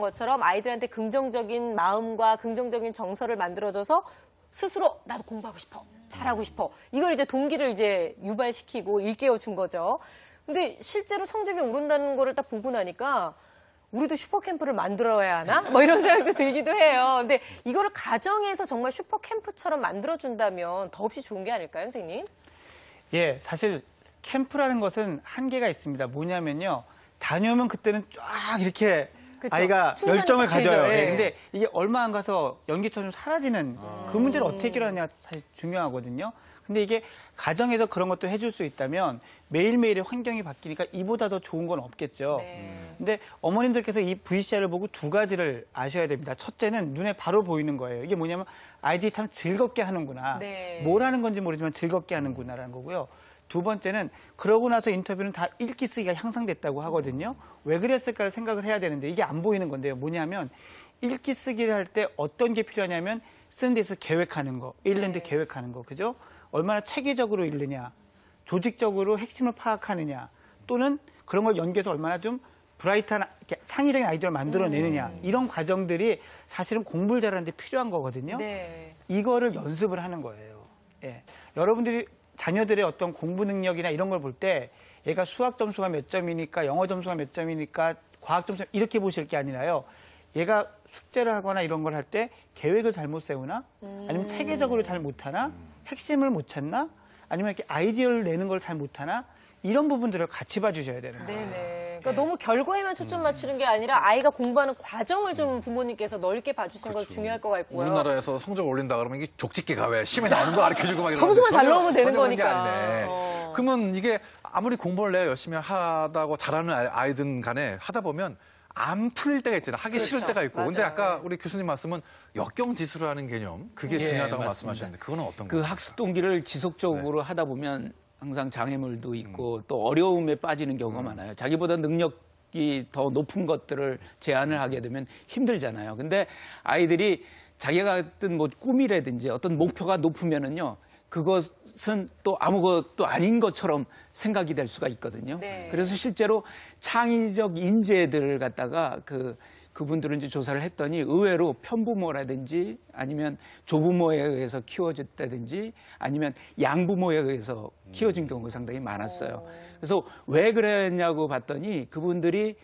것처럼 아이들한테 긍정적인 마음과 긍정적인 정서를 만들어줘서 스스로 나도 공부하고 싶어, 잘하고 싶어. 이걸 이제 동기를 이제 유발시키고 일깨워 준 거죠. 근데 실제로 성적이 오른다는 거를 딱 보고 나니까 우리도 슈퍼캠프를 만들어야 하나? 뭐 이런 생각도 들기도 해요. 근데 이거를 가정에서 정말 슈퍼캠프처럼 만들어준다면 더없이 좋은 게 아닐까요, 선생님? 예, 사실 캠프라는 것은 한계가 있습니다. 뭐냐면요. 다녀오면 그때는 쫙 이렇게 그쵸. 아이가 열정을 가져요. 예. 근데 이게 얼마 안 가서 연기처럼 사라지는 그 문제를 어떻게 해결하느냐가 사실 중요하거든요. 근데 이게 가정에서 그런 것도 해줄 수 있다면 매일매일의 환경이 바뀌니까 이보다 더 좋은 건 없겠죠. 근데 어머님들께서 이 VCR을 보고 두 가지를 아셔야 됩니다. 첫째는 눈에 바로 보이는 거예요. 이게 뭐냐면 아이들이 참 즐겁게 하는구나. 뭘 하는 건지 모르지만 즐겁게 하는구나라는 거고요. 두 번째는 그러고 나서 인터뷰는 다 읽기 쓰기가 향상됐다고 하거든요. 왜 그랬을까를 생각을 해야 되는데 이게 안 보이는 건데요. 뭐냐면 읽기 쓰기를 할 때 어떤 게 필요하냐면 쓰는 데서 계획하는 거, 읽는 데 계획하는 거, 그죠? 얼마나 체계적으로 읽느냐, 조직적으로 핵심을 파악하느냐, 또는 그런 걸 연계해서 얼마나 좀 브라이트한 창의적인 아이디어를 만들어내느냐, 이런 과정들이 사실은 공부를 잘하는 데 필요한 거거든요. 이거를 연습을 하는 거예요. 예. 여러분들이 자녀들의 어떤 공부 능력이나 이런 걸 볼 때 얘가 수학 점수가 몇 점이니까 영어 점수가 몇 점이니까 과학 점수 이렇게 보실 게 아니라요. 얘가 숙제를 하거나 이런 걸 할 때 계획을 잘못 세우나 아니면 체계적으로 잘 못하나 핵심을 못 찾나 아니면 이렇게 아이디어를 내는 걸 잘 못하나 이런 부분들을 같이 봐주셔야 되는 거예요. 그러니까 너무 결과에만 초점 맞추는 게 아니라 아이가 공부하는 과정을 좀 부모님께서 넓게 봐주시는 건 중요할 것 같고요. 우리나라에서 성적 올린다 그러면 이게 족집게 가왜 시험에 나오는 거 가르쳐주고 막 이러는데 점수만 잘 넣으면 되는 거니까. 그러면 이게 아무리 공부를 내가 열심히 하다고 잘하는 아이든 간에 하다 보면 안 풀릴 때가 있잖아요. 하기 싫을 때가 있고. 근데 아까 우리 교수님 말씀은 역경지수라는 개념, 그게 중요하다고 말씀하셨는데 그거는 어떤 거예요? 그 학습 동기를 지속적으로 하다 보면 항상 장애물도 있고 또 어려움에 빠지는 경우가 많아요. 자기보다 능력이 더 높은 것들을 제안을 하게 되면 힘들잖아요. 근데 아이들이 자기가 어떤 뭐 꿈이라든지 어떤 목표가 높으면은요. 그것은 또 아무것도 아닌 것처럼 생각이 될 수가 있거든요. 그래서 실제로 창의적 인재들을 갖다가 그분들은 이제 조사를 했더니 의외로 편부모라든지 아니면 조부모에 의해서 키워졌다든지 아니면 양부모에 의해서 키워진 경우가 상당히 많았어요. 그래서 왜 그랬냐고 봤더니 그분들이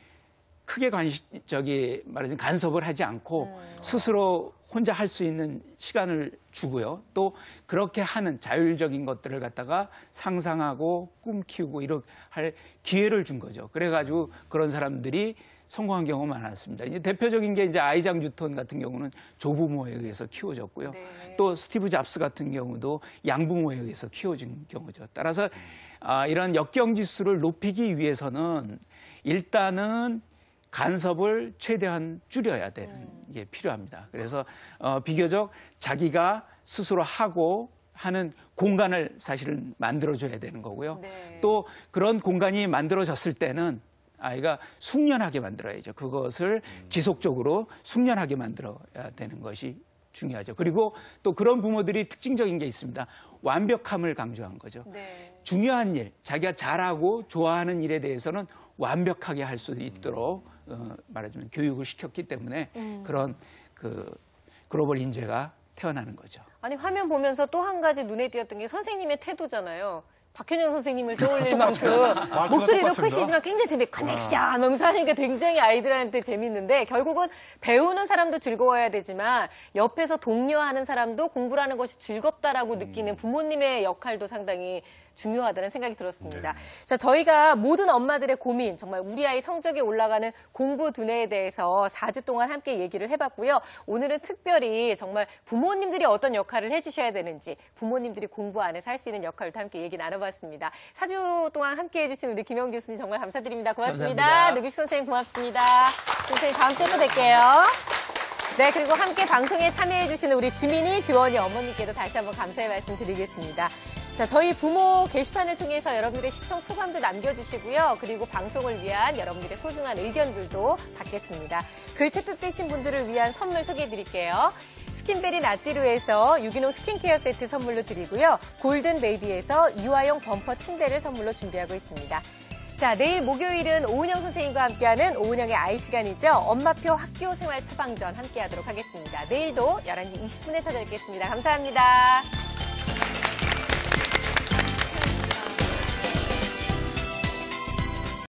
크게 말하자면 간섭을 하지 않고 스스로 혼자 할 수 있는 시간을 주고요. 또 그렇게 하는 자율적인 것들을 갖다가 상상하고 꿈 키우고 이렇게 할 기회를 준 거죠. 그래가지고 그런 사람들이 성공한 경우가 많았습니다. 이제 대표적인 게 이제 아이작 뉴턴 같은 경우는 조부모에 의해서 키워졌고요. 또 스티브 잡스 같은 경우도 양부모에 의해서 키워진 경우죠. 따라서 이런 역경지수를 높이기 위해서는 일단은 간섭을 최대한 줄여야 되는 게 필요합니다. 그래서 비교적 자기가 스스로 하고 하는 공간을 사실은 만들어줘야 되는 거고요. 또 그런 공간이 만들어졌을 때는 아이가 숙련하게 만들어야죠. 그것을 지속적으로 숙련하게 만들어야 되는 것이 중요하죠. 그리고 또 그런 부모들이 특징적인 게 있습니다. 완벽함을 강조한 거죠. 중요한 일, 자기가 잘하고 좋아하는 일에 대해서는 완벽하게 할 수 있도록 말하자면 교육을 시켰기 때문에 그런 글로벌 인재가 태어나는 거죠. 아니 화면 보면서 또 한 가지 눈에 띄었던 게 선생님의 태도잖아요. 박현영 선생님을 떠올릴 만큼 목소리도 크시지만 굉장히 재미있고 커넥션 하면서 하니까 굉장히 아이들한테 재밌는데 결국은 배우는 사람도 즐거워야 되지만 옆에서 독려하는 사람도 공부라는 것이 즐겁다라고 느끼는 부모님의 역할도 상당히 중요하다는 생각이 들었습니다. 자, 저희가 모든 엄마들의 고민, 정말 우리 아이 성적이 올라가는 공부 두뇌에 대해서 4주 동안 함께 얘기를 해봤고요. 오늘은 특별히 정말 부모님들이 어떤 역할을 해주셔야 되는지, 부모님들이 공부 안에서 할 수 있는 역할도 함께 얘기 나눠봤습니다. 4주 동안 함께 해주신 우리 김영 교수님 정말 감사드립니다. 고맙습니다. 노규 선생님 고맙습니다. 선생님 다음 주에 또 뵐게요. 네, 그리고 함께 방송에 참여해주시는 우리 지민이, 지원이 어머니께도 다시 한번 감사의 말씀 드리겠습니다. 자, 저희 부모 게시판을 통해서 여러분들의 시청 소감도 남겨주시고요. 그리고 방송을 위한 여러분들의 소중한 의견들도 받겠습니다. 글 채택되신 분들을 위한 선물 소개해드릴게요. 스킨베리 나띠루에서 유기농 스킨케어 세트 선물로 드리고요. 골든 베이비에서 유아용 범퍼 침대를 선물로 준비하고 있습니다. 자, 내일 목요일은 오은영 선생님과 함께하는 오은영의 아이 시간이죠. 엄마표 학교 생활 처방전 함께하도록 하겠습니다. 내일도 11시 20분에 찾아뵙겠습니다. 감사합니다.